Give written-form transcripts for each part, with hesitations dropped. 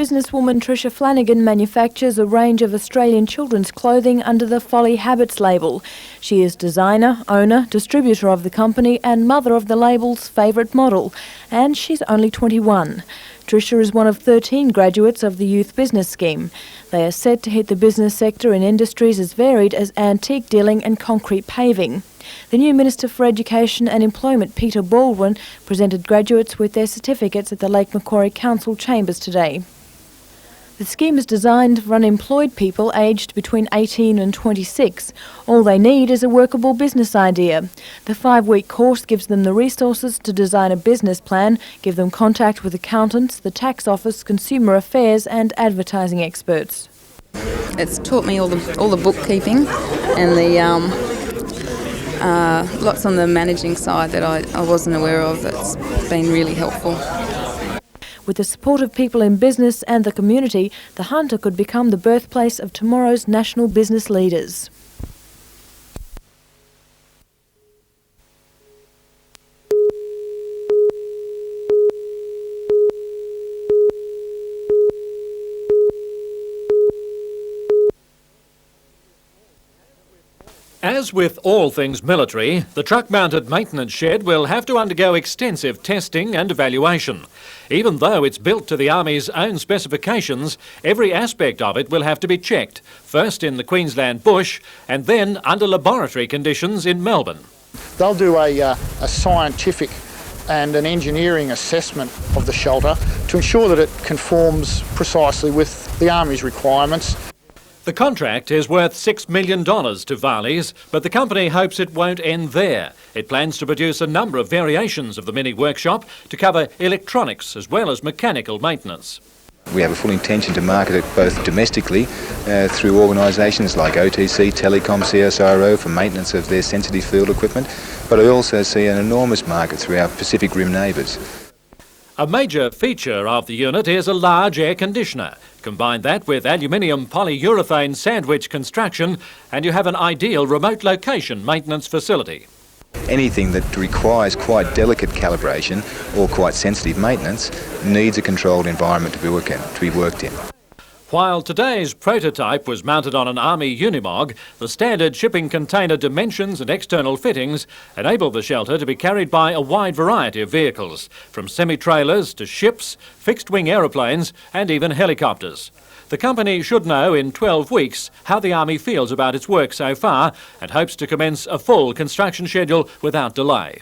Businesswoman Tricia Flanagan manufactures a range of Australian children's clothing under the Folly Habits label. She is designer, owner, distributor of the company and mother of the label's favourite model, and she's only 21. Tricia is one of 13 graduates of the Youth Business Scheme. They are set to hit the business sector in industries as varied as antique dealing and concrete paving. The new Minister for Education and Employment, Peter Baldwin, presented graduates with their certificates at the Lake Macquarie Council chambers today. The scheme is designed for unemployed people aged between 18 and 26. All they need is a workable business idea. The 5-week course gives them the resources to design a business plan, give them contact with accountants, the tax office, consumer affairs and advertising experts. It's taught me all the bookkeeping and the lots on the managing side that I wasn't aware of. That's been really helpful. With the support of people in business and the community, the Hunter could become the birthplace of tomorrow's national business leaders. As with all things military, the truck-mounted maintenance shed will have to undergo extensive testing and evaluation. Even though it's built to the Army's own specifications, every aspect of it will have to be checked, first in the Queensland bush and then under laboratory conditions in Melbourne. They'll do a scientific and an engineering assessment of the shelter to ensure that it conforms precisely with the Army's requirements. The contract is worth $6 million to Varley's, but the company hopes it won't end there. It plans to produce a number of variations of the mini workshop to cover electronics as well as mechanical maintenance. We have a full intention to market it both domestically through organisations like OTC, Telecom, CSIRO for maintenance of their sensitive field equipment, but I also see an enormous market through our Pacific Rim neighbours. A major feature of the unit is a large air conditioner. Combine that with aluminium polyurethane sandwich construction and you have an ideal remote location maintenance facility. Anything that requires quite delicate calibration or quite sensitive maintenance needs a controlled environment to be worked in. While today's prototype was mounted on an Army Unimog, the standard shipping container dimensions and external fittings enable the shelter to be carried by a wide variety of vehicles, from semi-trailers to ships, fixed-wing aeroplanes and even helicopters. The company should know in 12 weeks how the Army feels about its work so far and hopes to commence a full construction schedule without delay.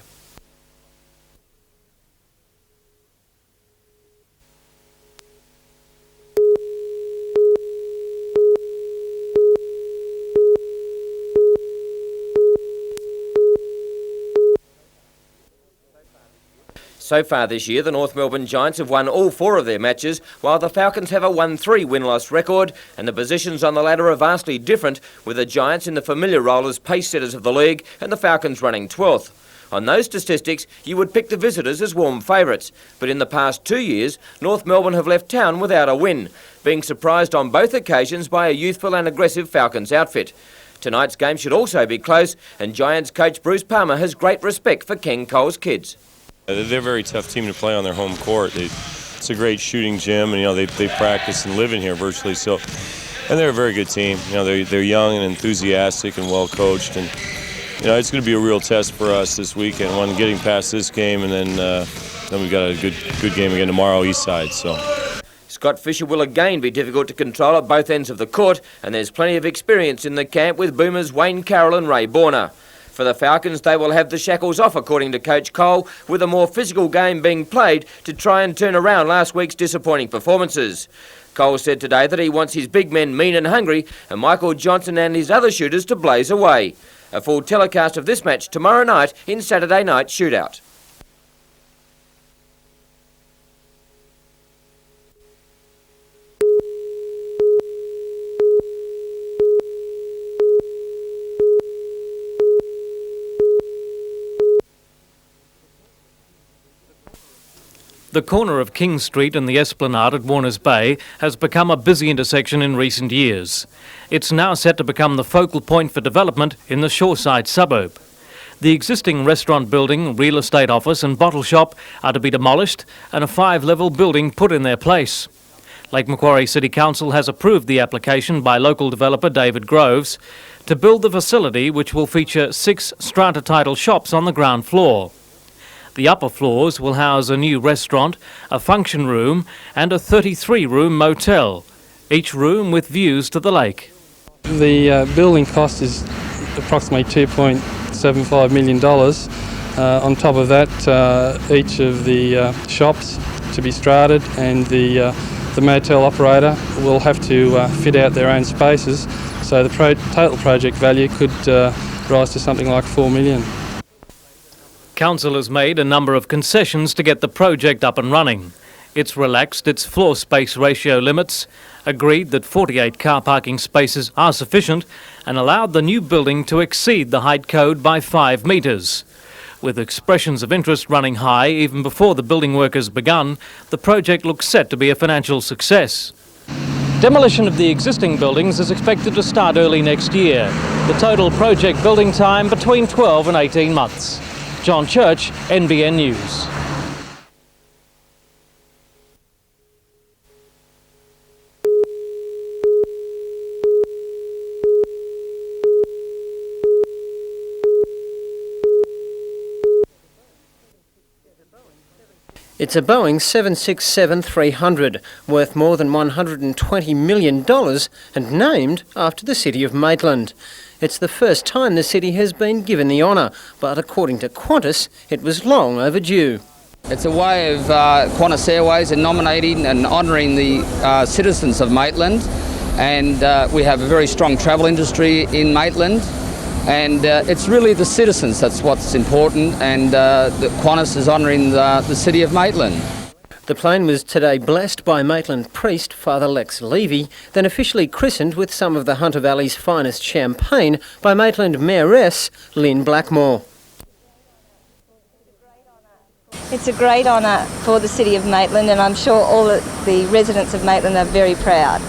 So far this year, the North Melbourne Giants have won all 4 of their matches, while the Falcons have a 1-3 win-loss record, and the positions on the ladder are vastly different, with the Giants in the familiar role as pace-setters of the league and the Falcons running 12th. On those statistics, you would pick the visitors as warm favourites, but in the past 2 years, North Melbourne have left town without a win, being surprised on both occasions by a youthful and aggressive Falcons outfit. Tonight's game should also be close, and Giants coach Bruce Palmer has great respect for Ken Cole's kids. They're a very tough team to play on their home court. It's a great shooting gym, and they practice and live in here virtually. So, and they're a very good team. They're young and enthusiastic and well coached, and it's going to be a real test for us this weekend. One, getting past this game, and then we've got a good game again tomorrow, East Side. So. Scott Fisher will again be difficult to control at both ends of the court, and there's plenty of experience in the camp with boomers Wayne Carroll and Ray Borner. For the Falcons, they will have the shackles off, according to Coach Cole, with a more physical game being played to try and turn around last week's disappointing performances. Cole said today that he wants his big men mean and hungry, and Michael Johnson and his other shooters to blaze away. A full telecast of this match tomorrow night in Saturday Night Shootout. The corner of King Street and the Esplanade at Warners Bay has become a busy intersection in recent years. It's now set to become the focal point for development in the shoreside suburb. The existing restaurant building, real estate office and bottle shop are to be demolished and a 5-level building put in their place. Lake Macquarie City Council has approved the application by local developer David Groves to build the facility, which will feature 6 strata title shops on the ground floor. The upper floors will house a new restaurant, a function room and a 33-room motel, each room with views to the lake. The building cost is approximately $2.75 million. On top of that, each of the shops to be strated, and the motel operator will have to fit out their own spaces, so the total project value could rise to something like $4 million. Council has made a number of concessions to get the project up and running. It's relaxed its floor space ratio limits, agreed that 48 car parking spaces are sufficient, and allowed the new building to exceed the height code by 5 metres. With expressions of interest running high even before the building work has begun, the project looks set to be a financial success. Demolition of the existing buildings is expected to start early next year. The total project building time between 12 and 18 months. John Church, NBN News. It's a Boeing 767-300, worth more than $120 million and named after the city of Maitland. It's the first time the city has been given the honour, but according to Qantas, it was long overdue. It's a way of Qantas Airways in nominating and honouring the citizens of Maitland, and we have a very strong travel industry in Maitland, and it's really the citizens that's what's important, and Qantas is honouring the city of Maitland. The plane was today blessed by Maitland priest Father Lex Levy, then officially christened with some of the Hunter Valley's finest champagne by Maitland Mayoress Lynn Blackmore. It's a great honour for the city of Maitland, and I'm sure all of the residents of Maitland are very proud.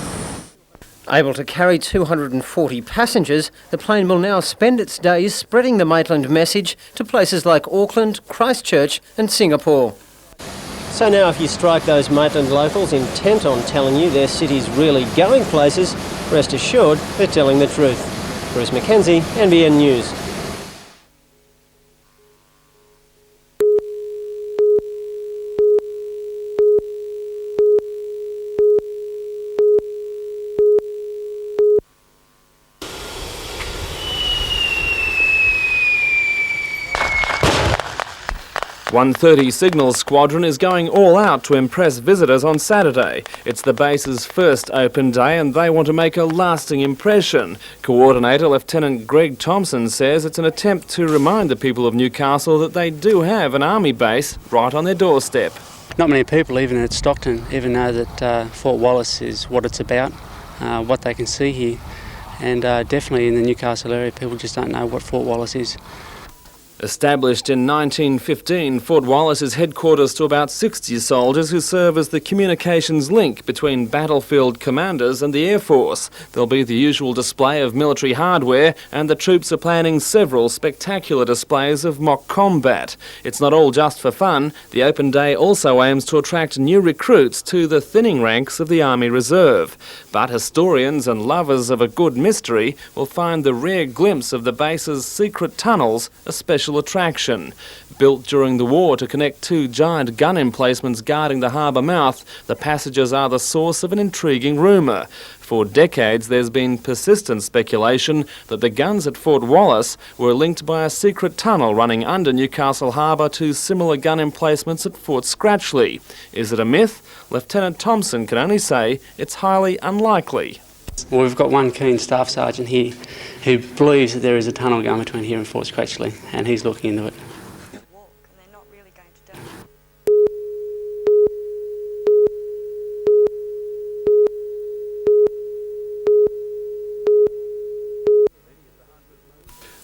Able to carry 240 passengers, the plane will now spend its days spreading the Maitland message to places like Auckland, Christchurch and Singapore. So now if you strike those Maitland locals intent on telling you their city's really going places, rest assured they're telling the truth. Bruce Mackenzie, NBN News. .130 Signals Squadron is going all out to impress visitors on Saturday. It's the base's first open day and they want to make a lasting impression. Coordinator Lieutenant Greg Thompson says it's an attempt to remind the people of Newcastle that they do have an army base right on their doorstep. Not many people, even at Stockton, even know that Fort Wallace is what it's about, what they can see here. And definitely in the Newcastle area, people just don't know what Fort Wallace is. Established in 1915, Fort Wallace is headquarters to about 60 soldiers who serve as the communications link between battlefield commanders and the Air Force. There'll be the usual display of military hardware, and the troops are planning several spectacular displays of mock combat. It's not all just for fun. The open day also aims to attract new recruits to the thinning ranks of the Army Reserve. But historians and lovers of a good mystery will find the rare glimpse of the base's secret tunnels a special attraction. Built during the war to connect 2 giant gun emplacements guarding the harbour mouth, the passages are the source of an intriguing rumour. For decades there's been persistent speculation that the guns at Fort Wallace were linked by a secret tunnel running under Newcastle Harbour to similar gun emplacements at Fort Scratchley. Is it a myth? Lieutenant Thompson can only say it's highly unlikely. Well, we've got one keen staff sergeant here who believes that there is a tunnel going between here and Fort Scratchley, and he's looking into it.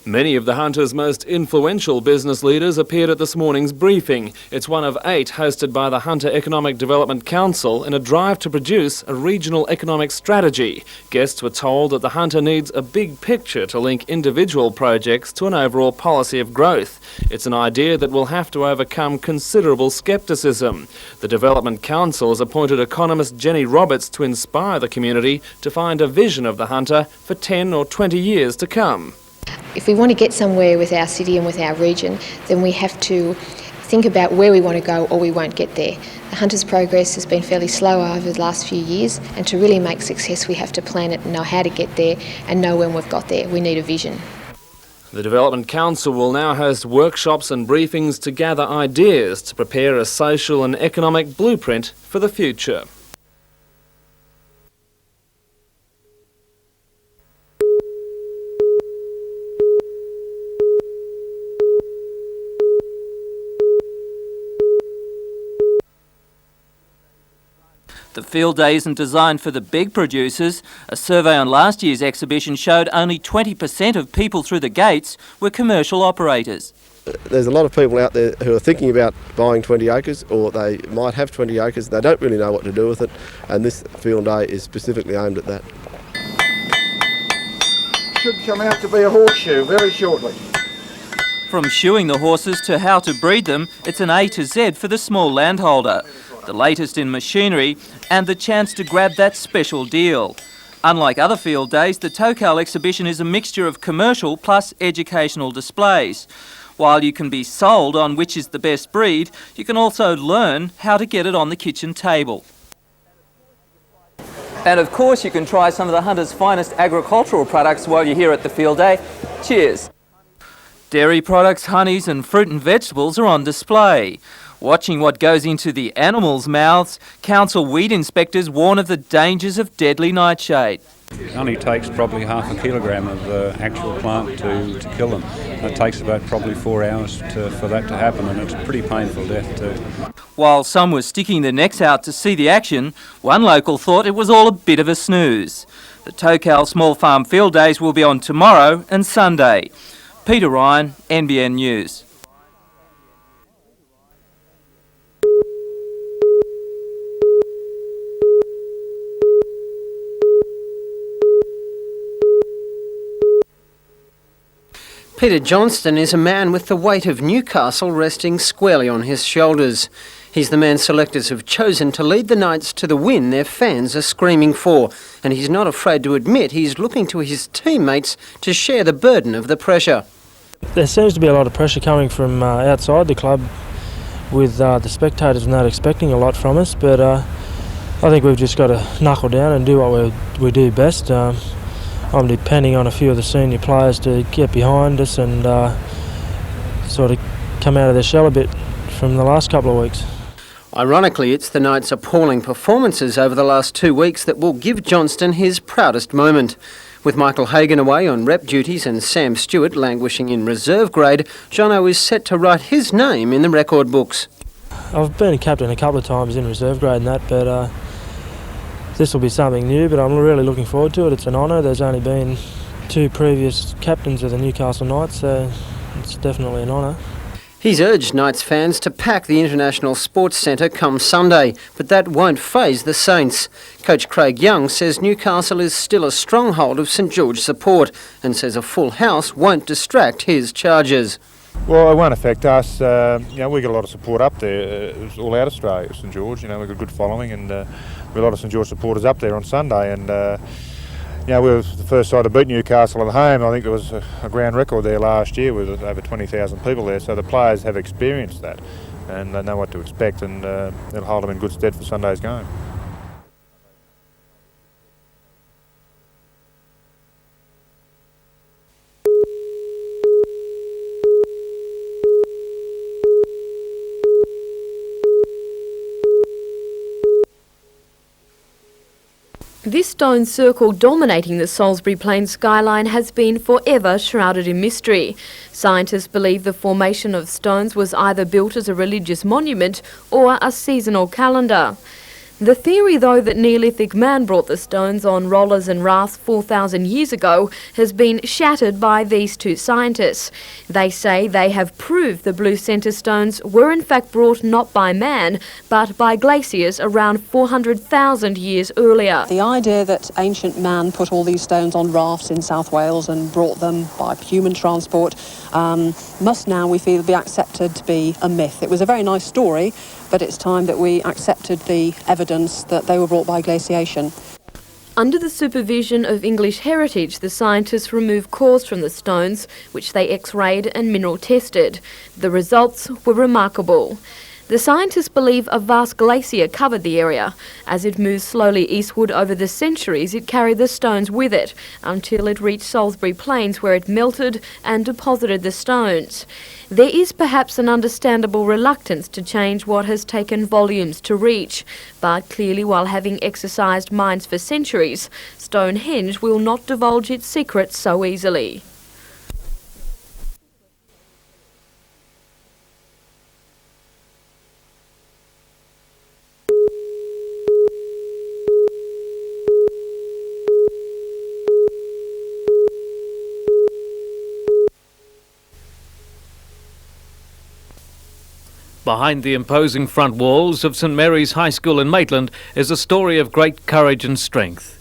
Many of the Hunter's most influential business leaders appeared at this morning's briefing. It's one of 8 hosted by the Hunter Economic Development Council in a drive to produce a regional economic strategy. Guests were told that the Hunter needs a big picture to link individual projects to an overall policy of growth. It's an idea that will have to overcome considerable scepticism. The Development Council has appointed economist Jenny Roberts to inspire the community to find a vision of the Hunter for 10 or 20 years to come. If we want to get somewhere with our city and with our region, then we have to think about where we want to go or we won't get there. The Hunter's progress has been fairly slow over the last few years, and to really make success we have to plan it and know how to get there and know when we've got there. We need a vision. The Development Council will now host workshops and briefings to gather ideas to prepare a social and economic blueprint for the future. The field day isn't designed for the big producers. A survey on last year's exhibition showed only 20% of people through the gates were commercial operators. There's a lot of people out there who are thinking about buying 20 acres, or they might have 20 acres. They don't really know what to do with it, and this field day is specifically aimed at that. Should come out to be a horseshoe very shortly. From shoeing the horses to how to breed them, it's an A to Z for the small landholder. The latest in machinery and the chance to grab that special deal. Unlike other field days, the Tocal exhibition is a mixture of commercial plus educational displays. While you can be sold on which is the best breed, you can also learn how to get it on the kitchen table. And of course you can try some of the Hunter's finest agricultural products while you're here at the field day. Cheers! Dairy products, honeys and fruit and vegetables are on display. Watching what goes into the animals' mouths, council weed inspectors warn of the dangers of deadly nightshade. It only takes probably half a kilogram of actual plant to kill them. It takes about probably 4 hours for that to happen, and it's a pretty painful death too. While some were sticking their necks out to see the action, one local thought it was all a bit of a snooze. The Tocal Small Farm Field Days will be on tomorrow and Sunday. Peter Ryan, NBN News. Peter Johnston is a man with the weight of Newcastle resting squarely on his shoulders. He's the man selectors have chosen to lead the Knights to the win their fans are screaming for, and he's not afraid to admit he's looking to his teammates to share the burden of the pressure. There seems to be a lot of pressure coming from outside the club, with the spectators not expecting a lot from us, but I think we've just got to knuckle down and do what we do best. I'm depending on a few of the senior players to get behind us and sort of come out of their shell a bit from the last couple of weeks. Ironically, it's the Knights' appalling performances over the last 2 weeks that will give Johnston his proudest moment. With Michael Hagan away on rep duties and Sam Stewart languishing in reserve grade, Jono is set to write his name in the record books. I've been a captain a couple of times in reserve grade and that, but this will be something new, but I'm really looking forward to it. It's an honour. There's only been 2 previous captains of the Newcastle Knights, so it's definitely an honour. He's urged Knights fans to pack the International Sports Centre come Sunday, but that won't faze the Saints. Coach Craig Young says Newcastle is still a stronghold of St George support and says a full house won't distract his charges. Well, it won't affect us. We got a lot of support up there. It's all out Australia, St George. We've got a good following, and we've got a lot of St George supporters up there on Sunday. And we were the first side to beat Newcastle at home. I think there was a ground record there last year with over 20,000 people there. So the players have experienced that, and they know what to expect, and it'll hold them in good stead for Sunday's game. This stone circle dominating the Salisbury Plains skyline has been forever shrouded in mystery. Scientists believe the formation of stones was either built as a religious monument or a seasonal calendar. The theory, though, that Neolithic man brought the stones on rollers and rafts 4,000 years ago has been shattered by these two scientists. They say they have proved the blue centre stones were in fact brought not by man, but by glaciers around 400,000 years earlier. The idea that ancient man put all these stones on rafts in South Wales and brought them by human transport must now, we feel, be accepted to be a myth. It was a very nice story, but it's time that we accepted the evidence that they were brought by glaciation. Under the supervision of English Heritage, the scientists removed cores from the stones, which they x-rayed and mineral tested. The results were remarkable. The scientists believe a vast glacier covered the area. As it moved slowly eastward over the centuries, it carried the stones with it, until it reached Salisbury Plains, where it melted and deposited the stones. There is perhaps an understandable reluctance to change what has taken volumes to reach, but clearly, while having exercised minds for centuries, Stonehenge will not divulge its secrets so easily. Behind the imposing front walls of St Mary's High School in Maitland is a story of great courage and strength.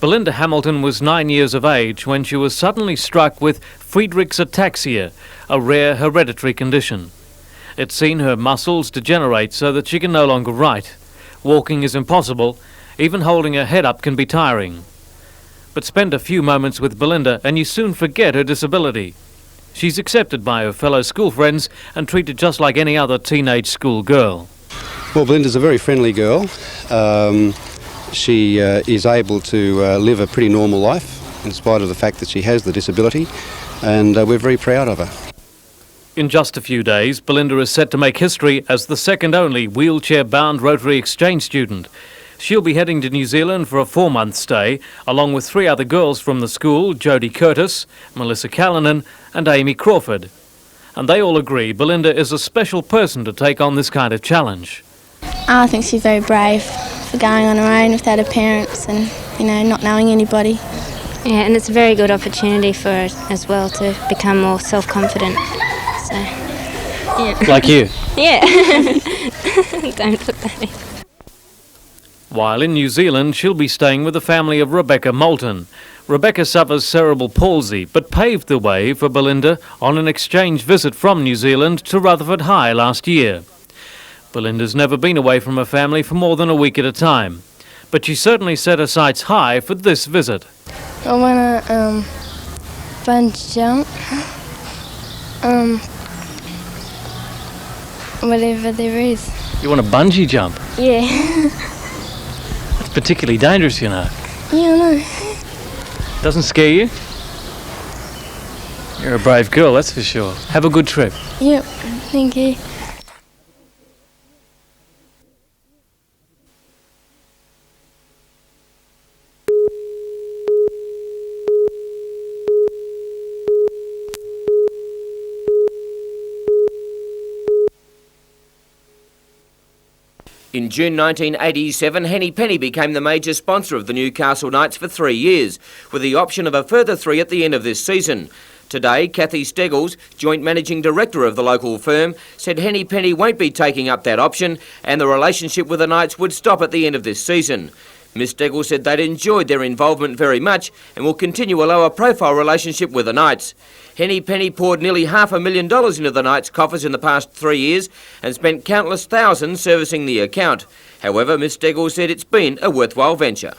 Belinda Hamilton was 9 years of age when she was suddenly struck with Friedreich's ataxia, a rare hereditary condition. It's seen her muscles degenerate so that she can no longer write. Walking is impossible, even holding her head up can be tiring. But spend a few moments with Belinda and you soon forget her disability. She's accepted by her fellow school friends and treated just like any other teenage school girl. Well, Belinda's a very friendly girl. She is able to live a pretty normal life in spite of the fact that she has the disability, and we're very proud of her. In just a few days, Belinda is set to make history as the second only wheelchair-bound Rotary Exchange student. She'll be heading to New Zealand for a 4-month stay, along with 3 other girls from the school, Jodie Curtis, Melissa Callanan and Amy Crawford. And they all agree Belinda is a special person to take on this kind of challenge. I think she's very brave for going on her own without her parents and, not knowing anybody. Yeah, and it's a very good opportunity for her as well to become more self-confident. So, yeah. Like you? Yeah. Don't put that in. While in New Zealand, she'll be staying with the family of Rebecca Moulton. Rebecca suffers cerebral palsy, but paved the way for Belinda on an exchange visit from New Zealand to Rutherford High last year. Belinda's never been away from her family for more than a week at a time, but she certainly set her sights high for this visit. I want to bungee jump, whatever there is. You want to bungee jump? Yeah. It's particularly dangerous, you know. Yeah, I know. Doesn't scare you? You're a brave girl, that's for sure. Have a good trip. Yep, thank you. In June 1987, Henny Penny became the major sponsor of the Newcastle Knights for 3 years, with the option of a further 3 at the end of this season. Today, Kathy Steggles, Joint Managing Director of the local firm, said Henny Penny won't be taking up that option and the relationship with the Knights would stop at the end of this season. Ms Steggles said they'd enjoyed their involvement very much and will continue a lower profile relationship with the Knights. Henny Penny poured nearly $500,000 into the Knights' coffers in the past 3 years and spent countless thousands servicing the account. However, Ms Steggles said it's been a worthwhile venture.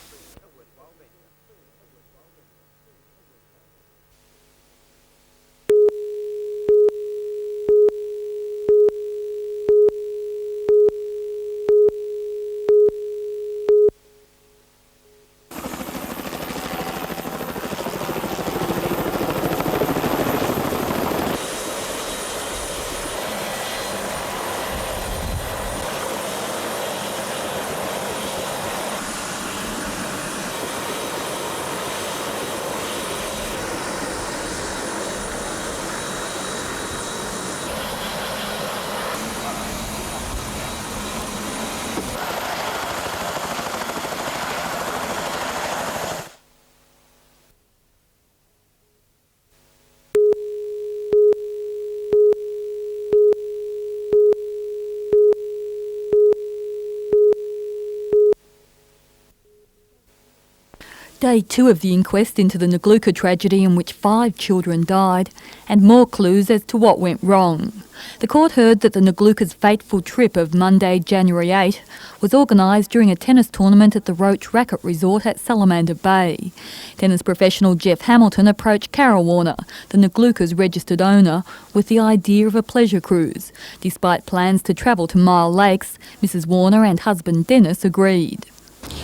Day 2 of the inquest into the Ngluka tragedy in which 5 children died, and more clues as to what went wrong. The court heard that the Ngluka's fateful trip of Monday, January 8, was organised during a tennis tournament at the Roach Racket Resort at Salamander Bay. Tennis professional Jeff Hamilton approached Carol Warner, the Ngluka's registered owner, with the idea of a pleasure cruise. Despite plans to travel to Mile Lakes, Mrs Warner and husband Dennis agreed.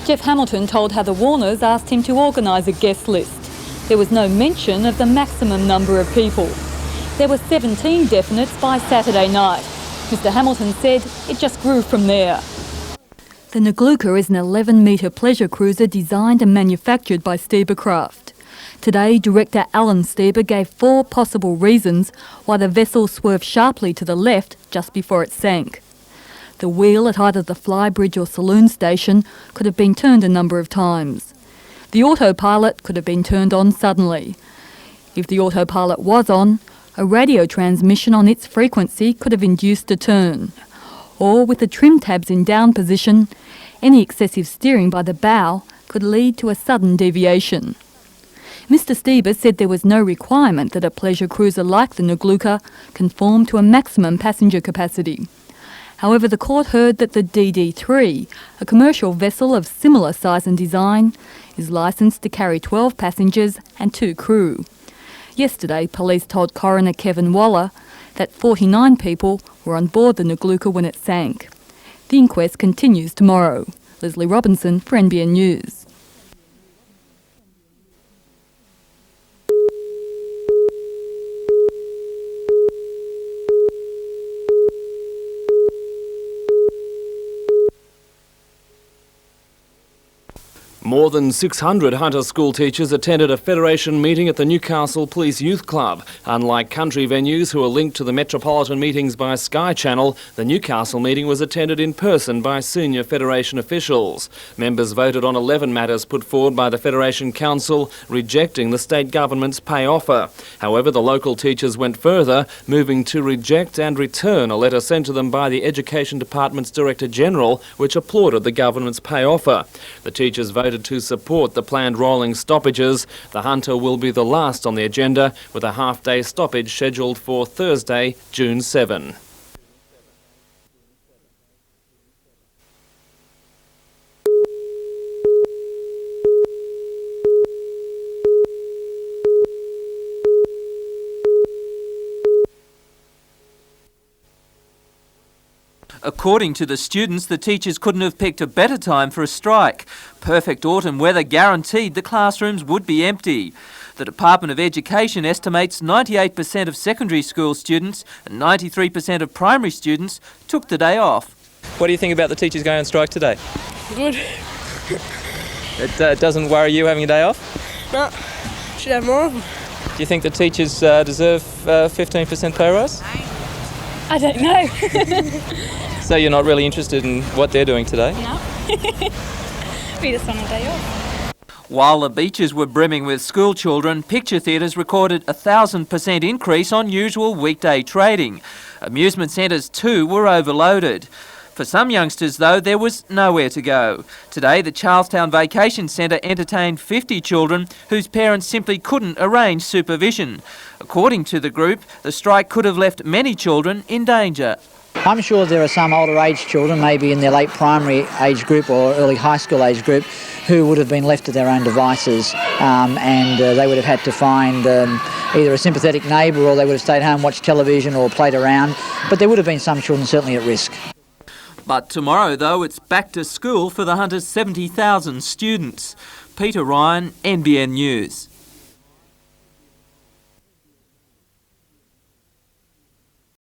Jeff Hamilton told how the Warners asked him to organise a guest list. There was no mention of the maximum number of people. There were 17 definites by Saturday night. Mr Hamilton said it just grew from there. The Ngluka is an 11-metre pleasure cruiser designed and manufactured by Stebercraft. Today, director Alan Steber gave 4 possible reasons why the vessel swerved sharply to the left just before it sank. The wheel at either the flybridge or saloon station could have been turned a number of times. The autopilot could have been turned on suddenly. If the autopilot was on, a radio transmission on its frequency could have induced a turn. Or with the trim tabs in down position, any excessive steering by the bow could lead to a sudden deviation. Mr Steber said there was no requirement that a pleasure cruiser like the Ngluka conform to a maximum passenger capacity. However, the court heard that the DD3, a commercial vessel of similar size and design, is licensed to carry 12 passengers and 2 crew. Yesterday, police told coroner Kevin Waller that 49 people were on board the Ngluka when it sank. The inquest continues tomorrow. Leslie Robinson for NBN News. More than 600 Hunter school teachers attended a Federation meeting at the Newcastle Police Youth Club. Unlike country venues who are linked to the metropolitan meetings by Sky Channel, the Newcastle meeting was attended in person by senior Federation officials. Members voted on 11 matters put forward by the Federation Council, rejecting the state government's pay offer. However, the local teachers went further, moving to reject and return a letter sent to them by the Education Department's Director General, which applauded the government's pay offer. The teachers voted to support the planned rolling stoppages. The Hunter will be the last on the agenda, with a half-day stoppage scheduled for Thursday, June 7. According to the students, the teachers couldn't have picked a better time for a strike. Perfect autumn weather guaranteed the classrooms would be empty. The Department of Education estimates 98% of secondary school students and 93% of primary students took the day off. What do you think about the teachers going on strike today? Good. It doesn't worry you having a day off? No, should have more of them. Do you think the teachers deserve 15% pay rise? I don't know. So you're not really interested in what they're doing today? No. We just on a day off. While the beaches were brimming with school children, picture theatres recorded a 1,000% increase on usual weekday trading. Amusement centres too were overloaded. For some youngsters, though, there was nowhere to go. Today, the Charlestown Vacation Centre entertained 50 children whose parents simply couldn't arrange supervision. According to the group, the strike could have left many children in danger. I'm sure there are some older age children, maybe in their late primary age group or early high school age group, who would have been left to their own devices and they would have had to find either a sympathetic neighbour, or they would have stayed home, watched television or played around. But there would have been some children certainly at risk. But tomorrow, though, it's back to school for the Hunter's 70,000 students. Peter Ryan, NBN News.